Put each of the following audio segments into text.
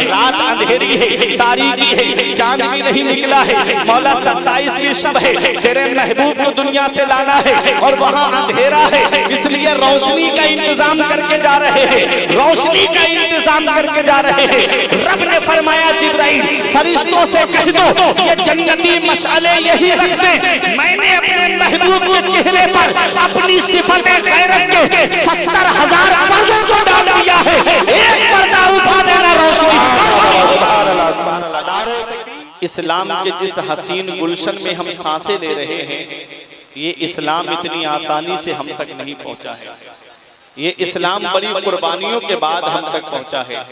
रात अंधेरी है, तारीकी है, चांद भी नहीं निकला है। मौला 27वीं शब है, तेरे महबूब को दुनिया से लाना है और वहाँ अंधेरा है, इसलिए रोशनी का इंतजाम करके जा रहे हैं, रोशनी का इंतजाम करके जा रहे हैं। रब ने फरमाया जिब्राइल फरिश्तों से कह दो ये जन्नती मशाले यही रख दें। मैंने अपने महबूब के चेहरे पर अपनी सिफत गैरत के 70,000 पर्दों को डाल दिया है। एक पर्दा उठा देना रोशनी। इस्लाम के जिस हसीन गुलशन में हम सांसें ले रहे हैं, ये इस्लाम इतनी आसानी से हम तक नहीं पहुंचा है। ये इस्लाम बड़ी कुर्बानियों के बाद हम तक पहुंचा है।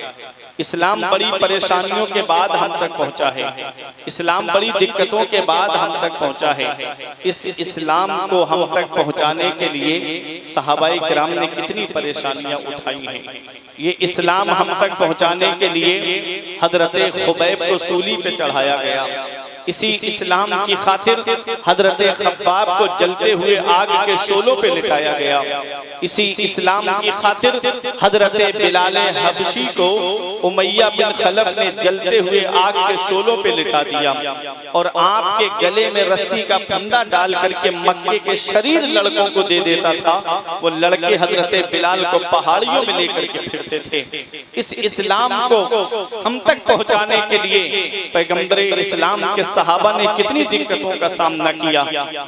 इस्लाम बड़ी परेशानियों के बाद हम तक पहुंचा है। इस्लाम बड़ी दिक्कतों के बाद हम तक पहुंचा है। इस इस्लाम को हम तक पहुंचाने के लिए सहाबाए किराम ने कितनी परेशानियां उठाई हैं। ये इस्लाम हम तक पहुंचाने के लिए हजरत खुबैब को सूली पे चढ़ाया गया। इसी इस्लाम की खातिर हजरत खब्बाब को जलते हुए आग के शोलों पे लिटाया गया। इसी इस्लाम की खातिर हजरत बिलाल हबशी को उमैया बिन खलफ ने जलते हुए आग के शोलों पे लिटा दिया और आपके गले में रस्सी का फंदा डाल करके मक्के के शरीर लड़कों को दे देता था। वो लड़के हजरत बिलाल को पहाड़ियों में लेकर के फिरते थे। इस इस्लाम को हम तक पहुंचाने के लिए पैगंबर इस्लाम के सहाबा ने कितनी दिक्कतों का सामना किया,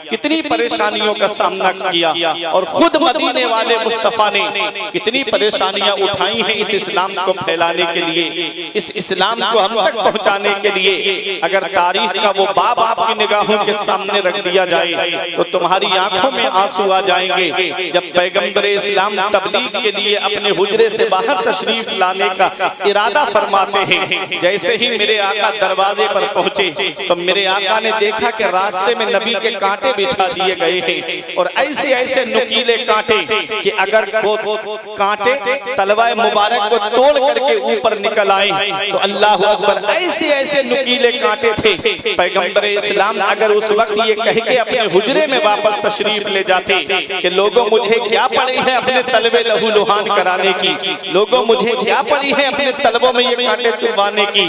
कितनी परेशानियों का सामना किया और खुद मदीने वाले मुस्तफा ने कितनी परेशानियां उठाई हैं इस इस्लाम को फैलाने के लिए, इस इस्लाम को हम तक पहुंचाने के लिए। अगर तारीख का वो बाब आपकी निगाहों के सामने रख दिया जाए तो तुम्हारी आंखों में आंसू आ जाएंगे। जब पैगंबर इस्लाम तबलीग के लिए अपने हुजरे से बाहर तशरीफ लाने का इरादा फरमाते हैं, जैसे ही मेरे आका दरवाजे पर पहुंचे तो मेरे आका ने देखा कि रास्ते में नबी के कांटे बिछा दिए गए हैं और ऐसे ऐसे नुकीले कांटे कि अगर वो कांटे तलवार मुबारक को तोड़ करके ऊपर निकल आए तो अल्लाह अकबर, ऐसे ऐसे नुकीले कांटे थे। पैगंबर इस्लाम अगर उस वक्त ये कह के अपने हुजरे में वापस तशरीफ ले जाते कि लोगों मुझे क्या पड़ी है अपने तलवे लहू लुहान कराने की, लोगों मुझे क्या पड़ी है अपने तलवों में ये कांटे चुभवाने की,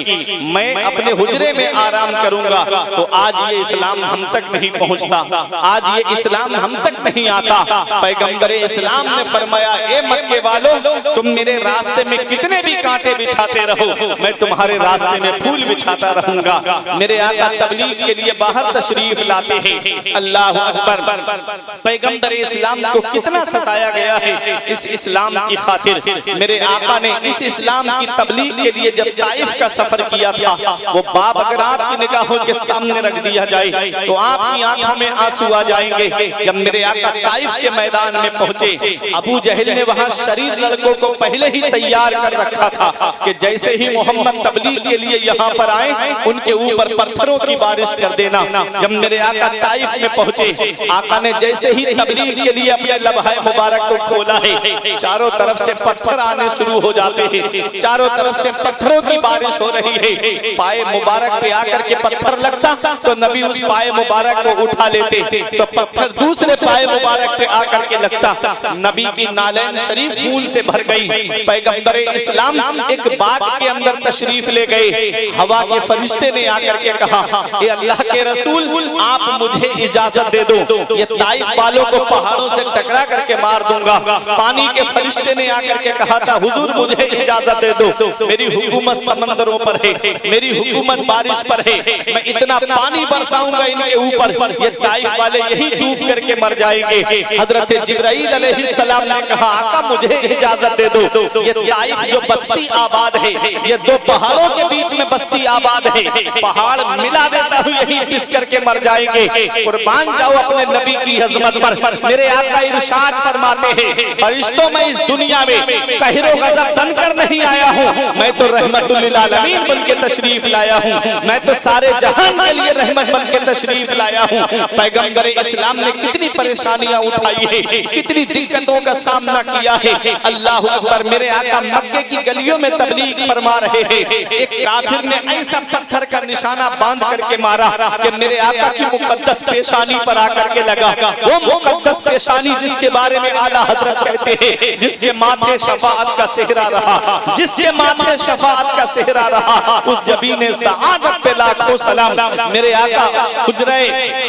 मैं अपने हुजरे में आराम करूंगा। तो आज ये इस्लाम हम तक नहीं पहुंचता, आज ये इस्लाम हम तक नहीं आता। पैगंबर इस्लाम ने फरमाया, ए मक्के वालों, तुम मेरे रास्ते में कितने भी कांटे बिछाते रहो, मैं तुम्हारे रास्ते में फूल बिछाता रहूंगा। मेरे आका तबलीग के लिए बाहर तशरीफ लाते हैं। अल्लाह अकबर, पैगंबर इस्लाम को कितना सताया गया है इस इस्लाम की खातिर। मेरे आका ने इस इस्लाम की तबलीग के लिए जब ताइफ का सफर किया था, वो बाब अगर आपकी निगाहों के सामने रख दिया जाए तो आपकी आंखों में आंसू आ जाएंगे। जब मेरे आका ताइफ के मैदान में पहुंचे, अबू जहल ने वहां शरीर लड़कों को पहले ही तैयार कर रखा था कि जैसे ही मोहम्मद तबलीग के लिए यहाँ पर आए उनके ऊपर पत्थरों की बारिश कर देना। जब मेरे आका ताइफ में पहुंचे, आका ने जैसे ही तबलीग के लिए अपने लबहाए मुबारक को खोला है, चारों तरफ से पत्थर आने शुरू हो जाते हैं, चारों तरफ से पत्थरों की बारिश हो रही है। पाए मुबारक पे आकर के पत्थर लगता तो नबी उस पाए मुबारक को उठा लेते, तो पत्थर दूसरे पाए मुबारक पे आकर के लगता। नबी की नालैन शरीफ फूल से भर गई। पैगंबर इस्लाम एक बाग के अंदर तशरीफ ले गए। हवा के फरिश्ते ने आकर के कहा, ए अल्लाह के रसूल, आप मुझे इजाजत दे दो, ये ताइफ वालों को पहाड़ों से टकरा करके मार दूंगा। पानी के फरिश्ते ने आकर के कहा था, हुजूर मुझे इजाजत दे दो, मेरी हुकूमत समंदरों पर है, मेरी हुकूमत बारिश पर है, मैं इतना पानी बरसाऊंगा इनके ऊपर, ये ताइफ वाले यही डूब करके मर जाएंगे। हजरत जिब्राइल अलैहिस्सलाम ने कहा, आका मुझे इजाजत दे दो, ये ताइफ जो बस्ती आबाद है, ये दो पहाड़ों के बीच में बस्ती आबाद है, पहाड़ मिला देता हूँ यही पिस करके मर जाएंगे। कुर्बान जाओ अपने नबी की अजमत पर। मेरे आका इरशाद फरमाते हैं, फरिश्तों मैं इस दुनिया में कहरो गजब बनकर नहीं आया हूँ, मैं तो रहमतुल लिल आलमीन बन के तशरीफ लाया हूँ, मैं तो सारे जहान के लिए रहमत बन के तशरीफ लाया हूँ। पैगंबर इस्लाम ने कितनी परेशानियां उठाई है, कितनी दिक्कतों का सामना किया है। अल्लाह अकबर। मेरे आका मक्के की गलियों में तबलीग फरमा रहे हैं, एक काफिर ने ऐसा पत्थर का निशाना बांध करके मारा कि मेरे आका की मुकद्दस पेशानी पर आकर के लगा। वो मुकद्दस पेशानी जिसके बारे में आला हजरत कहते हैं, जिसके माथे शफाअत का सेहरा रहा, जिसके माथे शफाअत का सेहरा रहा, उस जबीने सआदत पे लाखों सलाम। मेरे आका हुजरे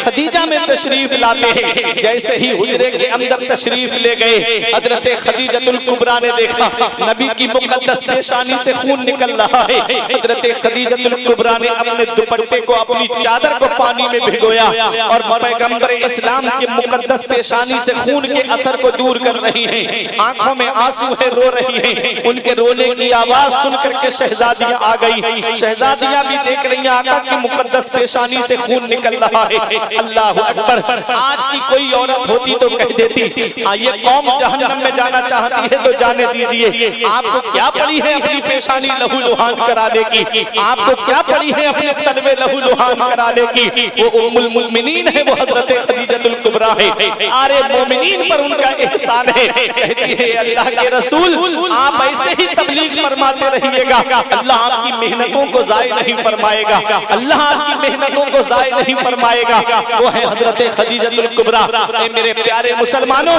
खदीजा में तशरीफ लाते हैं, जैसे ही हुजरे के अंदर तशरीफ ले गए, हजरत खदीजतुल कुबरा ने देखा नबी की मुकद्दस पेशानी से खून निकल रहा है। हजरत खदीजतुल कुबरा ने अपने दुपट्टे को, अपनी चादर को पानी में भिगोया और पैगंबर इस्लाम के मुकद्दस पेशानी से खून के असर को दूर कर रही हैं। आंखों में आंसू है, रो रही हैं। उनके रोने की आवाज सुनकर के शहजादियां आ गई। शहजादियां भी देख रही हैं आका की मुकद्दस पेशानी से खून निकल रहा है। अल्लाह अकबर। आज की कोई औरत होती तो कह देती ये कौम जहन्नम में जाना चाहती है तो जाने दीजिए। आपको क्या पड़ी है अपनी पेशानी लहूलुहान कराने की? आपको क्या पड़ी है अपने तलवे लहूलुहान कराने की? वो उम्मुल मुमिनीन है, वो हजरत खदीजतुल कुबरा है। सारे मोमिनीन पर उनका एहसान है। कहती है अल्लाह के रसूल आप ऐसे ही तबलीग फरमाते रहिएगा, अल्लाह आपकी मेहनतों को जाय नहीं फरमाएगा, अल्लाह आपकी मेहनतों को जाय नहीं फरमाएगा। वो है हजरत खदीजतुल कुबरा। मेरे प्यारे मुसलमानों,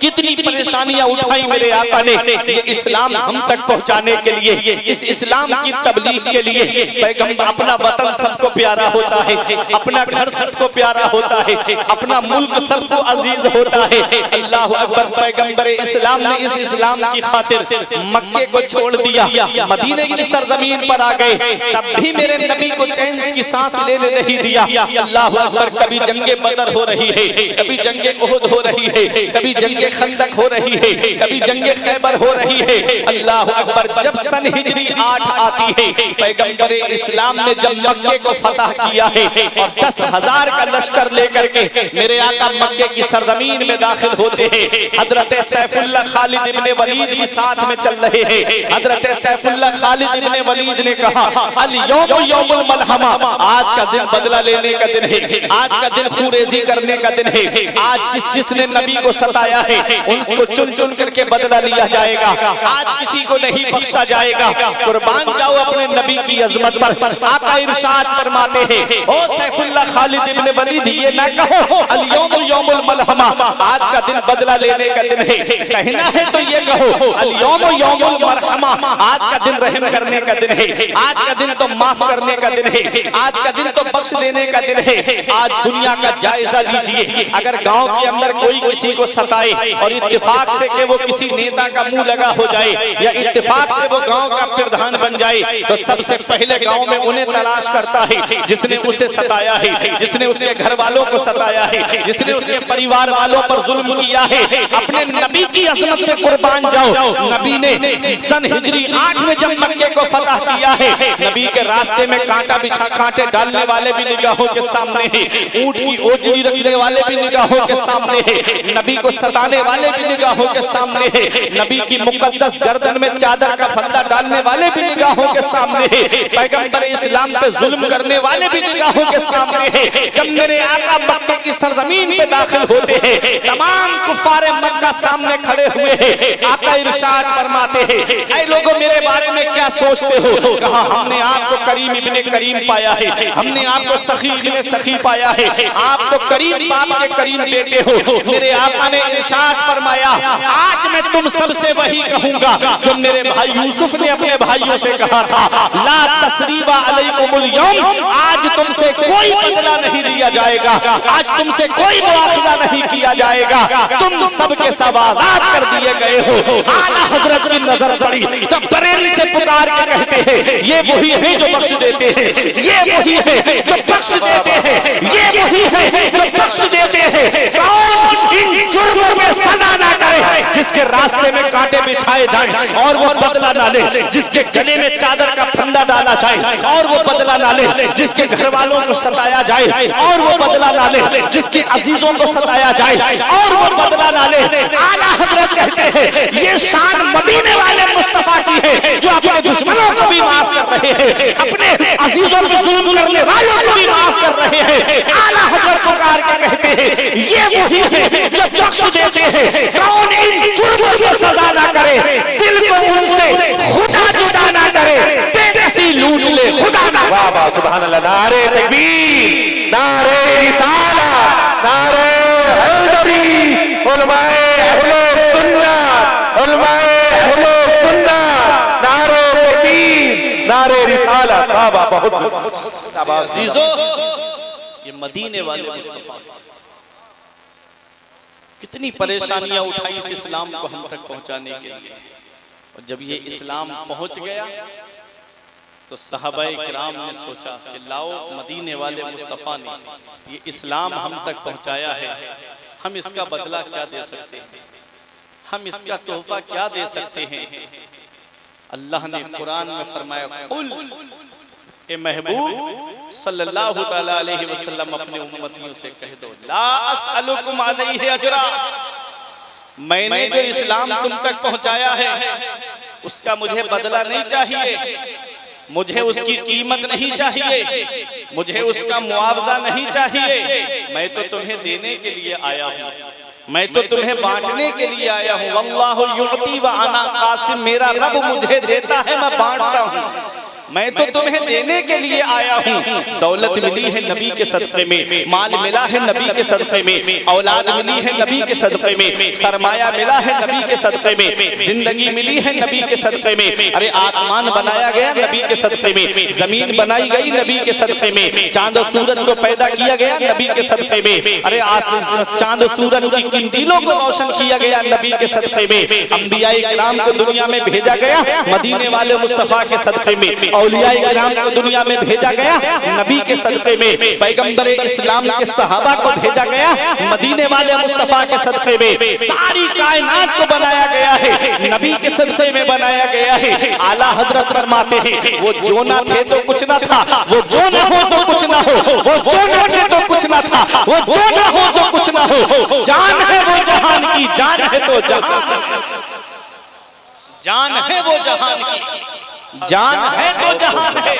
कितनी परेशानियां उठाई मेरे आका ने ये इस्लाम हम तक पहुंचाने के लिए, इस इस्लाम की तबलीग के लिए। पैगंबर, अपना वतन सबको प्यारा होता है, अपना घर सबको प्यारा होता है, अपना मुल्क सबको अजीज होता है। अल्लाह अकबर। पैगंबर इस्लाम ने इस इस्लाम की खातिर मक्के को छोड़ दिया, मदीने की सरजमीन पर आ गए, तब भी मेरे नबी को चैन की सांस लेने नहीं दिया। अल्लाह अकबर। कभी जंगे बदर हो रही है, कभी जंगे उहद हो रही है, कभी जंगे खंदक हो रही है, कभी जंगे खैबर हो रही है। अल्लाह अकबर। जब सन हिजरी 8 आती है, पैगंबर इस्लाम ने जब मक्के को फतह किया है और 10,000 का लश्कर लेकर के मेरे आका मक्के की सरजमीन में दाखिल होते हैं, हजरत सैफुल्लाह खालिद इब्ने वलीद भी साथ में चल रहे हैं। हजरत सैफुल्लाह खालिद इब्ने वलीद ने कहा अल यौम यौमुल मलहमा, आज का दिन बदला लेने का दिन है, आज का दिन खुरेजी करने का दिन है। आज जिसने नबी को सताया है उसको चुन चुन करके बदला लिया जाएगा, आज किसी को नहीं बख्शा जाएगा। कुर्बान जाओ अपने नबी की अजमत पर। आका इरशाद फरमाते हैं ओ सैफुल्लाह खालिद इब्ने वलीद, ये ना कहो अल यौम यौमुल मलहमा, आज का दिन बदला लेने का दिन है। कहना है तो ये कहो अल यौम यौमुल मरहमा, आज का दिन रहम करने का दिन है, आज का दिन तो माफ करने का दिन है, आज का दिन तो बख्श देने का दिन है। आज दुनिया का जायजा लीजिए, अगर गांव के अंदर कोई किसी को सताए और इत्तेफाक से कि वो किसी नेता का मुंह लगा हो जाए या इत्तेफाक से वो गांव का प्रधान बन जाए, तो सबसे पहले गांव में उन्हें तलाश करता है जिसने उसे सताया है, जिसने उसके घर वालों को सताया है, जिसने उसके परिवार वालों पर जुल्म किया है। अपने नबी की अजमत पे कुर्बान जाओ। नबी ने सन हिजरी 8 में जब मक्के को फतह किया है, नबी के रास्ते में कांटा बिछा, कांटे डालने वाले भी निगाहों के सामने है, ऊंट की ओजड़ी रखने वाले भी निगाहों के सामने है, नबी को सताने वाले भी निगाहों के सामने है, नबी की मुकद्दस गर्दन में चादर का फंदा डालने वाले भी निगाहों के सामने है, पैगंबर इस्लाम पे जुल्म करने वाले भी निगाहों के सामने है। जब मेरे आका मक्के की सरजमीन पे दाखिल होते हैं, तमाम कुफारे मक्का सामने खड़े हुए हैं। आका इरशाद फरमाते हैं ऐ लोगों मेरे बारे में क्या सोचते हो? कहा हमने आपको करीम इब्ने करीम पाया है, हमने आपको सखी इब्ने सखी पाया है, आप तो करीम बाप के करीम बेटे हो। मेरे आका ने इरशाद फरमाया आज मैं तुम सबसे वही कहूंगा जो मेरे भाई यूसुफ ने अपने भाइयों से कहा था, ला तसरीबा अलैकुमुल यौम, आज तुमसे कोई बदला नहीं लिया जाएगा, आज तुमसे कोई मुआखजा नहीं किया जाएगा, तुम सबके सब आजाद कर दिए गए हो। आला हजरत की नजर पड़ी तो बरेली से पुकार के कहते हैं ये वही है जो बख्श देते हैं, ये वही है जो बख्श देते हैं, ये वही है जो बख्श देते हैं। कौन इन जुर्मों में सजा ना करे जिसके रास्ते में कांटे बिछाए जाएं और वो बदला ना ले, जिसके गले में चादर का फंदा डाला जाए और वो बदला ना ले, जिसके घर वालों को सताया जाए और वो बदला ना ले, जिसके अजीजों को सताया जाए और वो बदला ना ले। आला हजरत कहते हैं ये शान मदीने वाले मुस्तफा की है जो अपने दुश्मनों को भी माफ कर रहे हैं, अपने अजीजों पे जुल्म करने वालों को भी माफ कर रहे हैं। आला हजरत पुकार के कहते हैं ये वही है जो बख्श देते हैं। कौन इन जुर्मों को सजा ना करे, दिल को उनसे खुदा जुदा ना करे, बेकसी लूट ले खुदा ना। वाह वाह सुभान अल्लाह। नारे तकबीर, नारे रिसाला, नारे हैदरी, उलमाए अहले सुन्नत, उलमाए अहले सुन्नत, नारे तकबीर, नारे रिसाला। वाह वाह बहुत अजीजो, ये मदीने वाले मुस्तफा कितनी परेशानियां उठाई इस इस्लाम को हम तक पहुंचाने के लिए। और जब ये इस्लाम पहुंच गया तो सहाबाए किराम ने सोचा कि लाओ मदीने वाले मुस्तफ़ा ने ये इस्लाम हम तक पहुंचाया है, हम इसका बदला क्या दे सकते हैं, हम इसका तोहफा क्या दे सकते हैं। अल्लाह ने कुरान में फरमाया कुल ए महबूब सल्लल्लाहु तआला अलैहि वसल्लम अपने उम्मतियों से कह दो ला अस्अलुकुम अलैहि अजरा, मैंने जो इस्लाम तुम तक पहुंचाया है उसका मुझे बदला नहीं चाहिए, मुझे उसकी कीमत नहीं चाहिए, मुझे उसका मुआवजा नहीं चाहिए। मैं तो तुम्हें देने के लिए आया हूँ, मैं तो तुम्हें बांटने के लिए आया हूँ। वल्लाहु युअती व अना कासिम, मेरा रब मुझे देता है मैं बांटता हूँ, मैं तो तुम्हें देने के लिए आया हूँ। दौलत मिली है नबी के सदक़े में, माल मिला है नबी के सदक़े में, औलाद मिली है नबी के सदक़े में, सरमाया मिला है नबी के सदक़े में, जिंदगी मिली है नबी के सदक़े में। अरे आसमान बनाया गया नबी के सदक़े में, जमीन बनाई गई नबी के सदक़े में, चांद और सूरज को पैदा किया गया नबी के सदक़े में। अरे चांद और सूरज की किंदीलों को रोशन किया गया नबी के सदक़े में। अंबियाए किराम को दुनिया में भेजा गया मदीने वाले मुस्तफ़ा के सदक़े में, औलियाए किराम को दुनिया में भेजा गया नबी के सदक़े में, पैगंबर इस्लाम के सहाबा को भेजा गया मदीने वाले मुस्तफा के सदक़े में। सारी कायनात को बनाया गया है नबी के सदक़े में बनाया गया है। आला हजरत फरमाते हैं वो जो ना थे तो कुछ ना था, वो जो ना हो तो कुछ ना हो, वो जो ना थे तो कुछ ना था, वो जो ना हो तो कुछ ना हो। जान है वो जहान की, जान है तो जहान, जान है वो जहान की, जान है तो जहान है।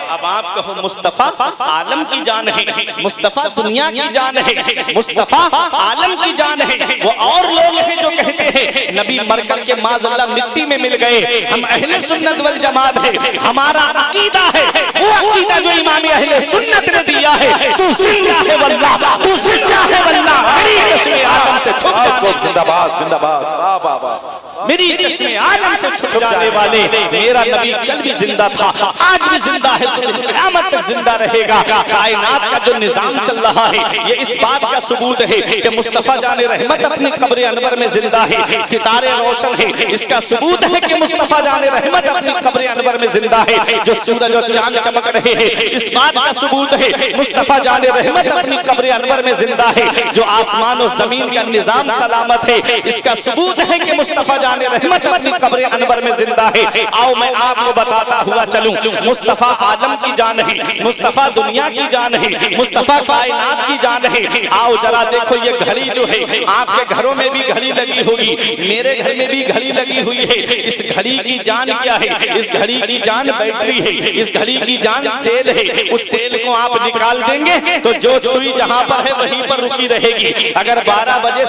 अब आप कहो मुस्तफा आलम की जान है, मुस्तफा दुनिया की जान है, मुस्तफा आलम की जान है। वो और लोग हैं जो कहते हैं नबी मरकर के माज़अल्लाह मिट्टी में मिल गए, हम अहले सुन्नत वल जमात है, हमारा अकीदा है वो अकीदा जो इमाम अहले सुन्नत ने दिया है। तू जिंदा है वल्लाह, तू जिंदा है वल्लाह, मेरी चश्मे आलम से छुप जाने, जिंदाबाद जिंदाबाद, वाह वाह वाह, मेरी चश्मे आलम से छुप जाने वाले मेरा नबी कल भी जिंदा था, आज भी जिंदा है, क़यामत तक जिंदा रहेगा। कायनात का जो निजाम चल रहा है ये इस बात का सबूत है कि मुस्तफा जाने रहमत अपनी कब्र अनवर में जिंदा है, सितारे रोशन है, इसका सबूत है कि मुस्तफा जाने रहमत अपनी कब्र अनवर में जिंदा है। जो सूरज और चांद चमक रहे हैं इस बात का सबूत है मुस्तफा जाने रहमत अपनी कब्र अनवर में जिंदा है। जो आसमान और जमीन का निजाम सलामत है इसका सबूत है कि मुस्तफा जाने रहमत अपनी कब्र अनवर में जिंदा है। आओ मैं आपको बताता हुआ चलूं, मुस्तफा आलम की जान है, मुस्तफा दुनिया की जान है, मुस्तफा कायनात की जान है। आओ जरा देखो ये घड़ी जो है, आपके घरों में भी घड़ी लगी होगी, मेरे घर में भी घड़ी लगी हुई है। इस घड़ी की जान क्या है? इस घड़ी की जान बैटरी है, इस घड़ी की जान सेल है। उस सेल को आप निकाल देंगे तो जो सुई जहां पर है वहीं पर रुकी रहेगी। अगर 12 बजे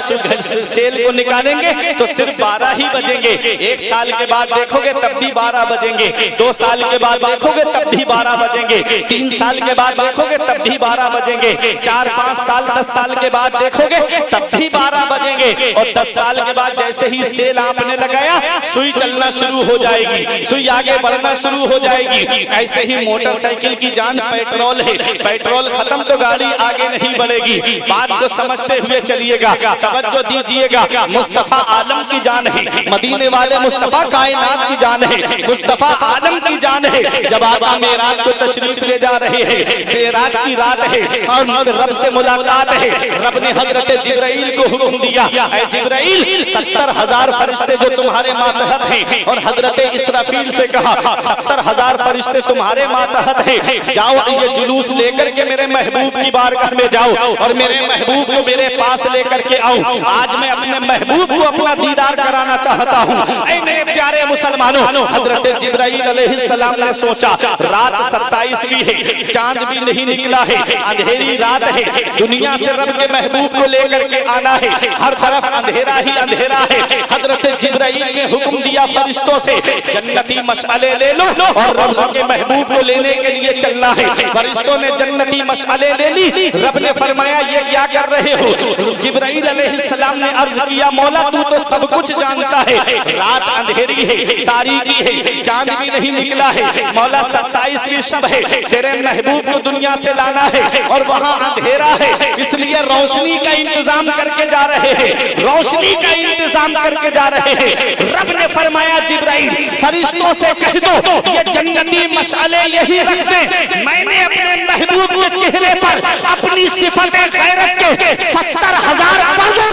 सेल को निकालेंगे तो सिर्फ 12 ही बजेंगे। 1 साल के बाद देखोगे तब भी 12 बजेंगे, 2 साल के बाद देखोगे तब भी 12 बजेंगे, 3 साल के बाद देखोगे तब भी 12 बजेंगे, 4-5 साल 10 साल के बाद देखोगे तब भी 12 बजेंगे। और 10 साल के बाद जैसे ही सेल आपने लगाया सुई चलना शुरू हो जाएगी, सुई आगे बढ़ना शुरू हो जाएगी। ऐसे ही मोटरसाइकिल की जान पेट्रोल है, पेट्रोल खत्म तो गाड़ी आगे नहीं बढ़ेगी। बात को समझते हुए चलिएगा, तवज्जो दीजिएगा। मुस्तफा आलम की जान है, मदीने वाले मुस्तफा कायनात की जान है, मुस्तफा आलम की जान है। जब आका मेराज को तशरीफ ले जा रहे हैं, मेराज की रात है और रब से मुलाकात है। रब ने हजरत जिब्राइल को हुक्म दिया, ऐ जिब्राइल 70,000 फरिश्ते जो तुम्हारे मातहत हैं, और हजरत इसराफील से कहा 70,000 फरिश्ते तुम्हारे मातहत हैं, जाओ ये जुलूस लेकर के मेरे महबूब की बारगाह में जाओ और मेरे महबूब को मेरे पास लेकर के आओ। आज मैं अपने महबूब को अपना दीदार कराना चाहता हूँ। ऐ मेरे प्यारे मुसलमानों, हजरत जिब्राइल अलैहिस्सलाम ने सोचा रात 27वीं है, चांद भी नहीं निकला है, अंधेरी रात है, दुनिया से रब के महबूब को लेकर के आना है, हर तरफ अंधेरा ही अंधेरा है। हजरत जिब्राइल ने हुक्म दिया फरिश्तों से, जन्नती मशअले ले लो और रब के महबूब को लेने के लिए चलना है। फरिश्तों ने जन्नती मशअले ले ली। रब ने फरमाया ये क्या कर रहे हो? जिब्राइल अलैहिस्सलाम ने अर्ज किया, मौला तू तो सब कुछ जानता है, रात अंधेरी है, तारीकी है, चांद भी नहीं निकला है, मौला 27वीं शब है, तेरे महबूब को दुनिया से लाना है और वहाँ अंधेरा है, इसलिए रोशनी का इंतजाम करके जा रहे हैं, रोशनी का इंतजाम करके जा रहे हैं। रब ने फरमाया जिब्राइल फरिश्तों से कह दो ये जन्नती मशअले यही रख दे, मैंने अपने महबूब के चेहरे पर अपनी सिफत गैरत के 70,000 पर्दे